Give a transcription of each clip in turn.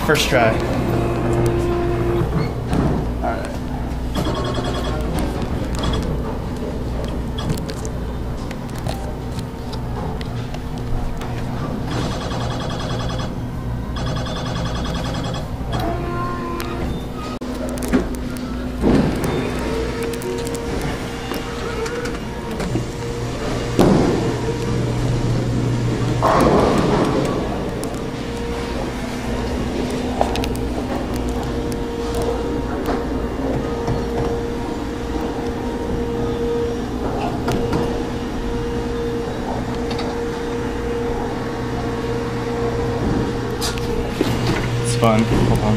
First try. Alright. Fun. Hold on.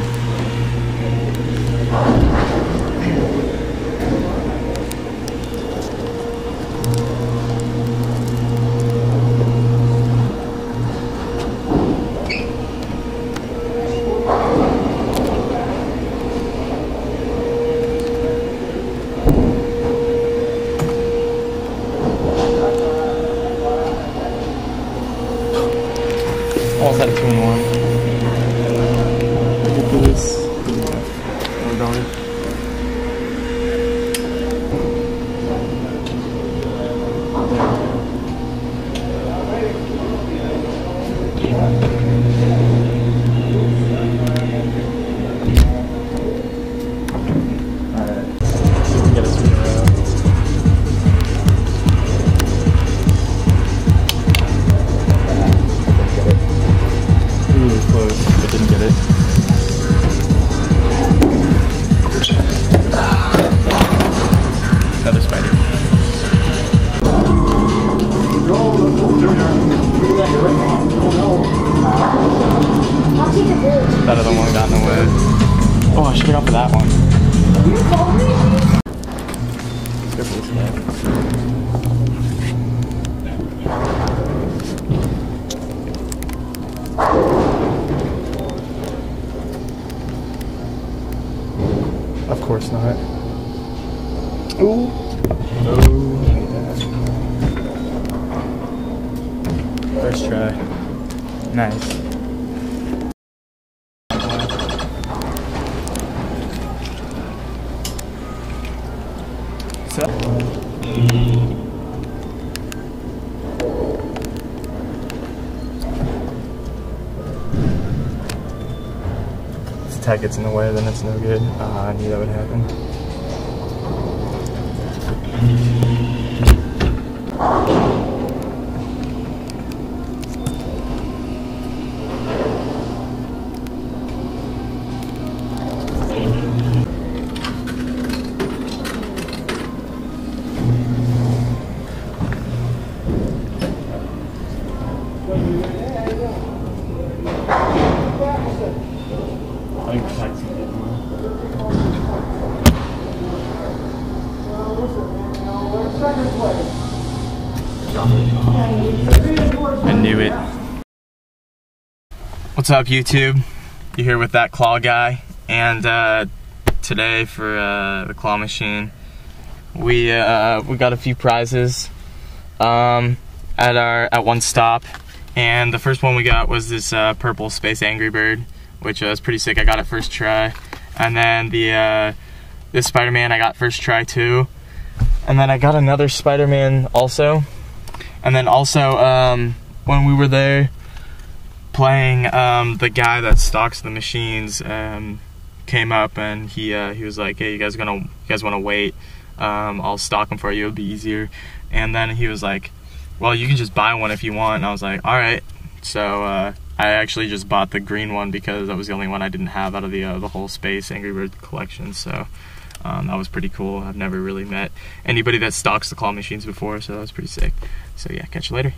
Almost had 2 in 1. This. We're going. Alright. See if we can get a spin around. Really close, but didn't get it. Another spider. That other one got in the way. Oh, I should get off of that one. Let's go for this guy. Of course not. Ooh. Oh, first try. Nice. So. If the tag gets in the way, then it's no good. I knew that would happen. I knew it. What's up, YouTube? You're here with ThatClawGuy, and today for the claw machine, we got a few prizes at one stop, and the first one we got was this purple Space Angry Bird, which was pretty sick. I got it first try, and then this Spider-Man I got first try too, and then I got another Spider-Man also. And then also, when we were there playing, the guy that stocks the machines came up, and he was like, "Hey, you guys want to wait? I'll stock them for you. It'll be easier." And then he was like, "Well, you can just buy one if you want." And I was like, "All right." So I actually just bought the green one because that was the only one I didn't have out of the whole Space Angry Bird collection. So that was pretty cool. I've never really met anybody that stocks the claw machines before, so that was pretty sick. So yeah, catch you later.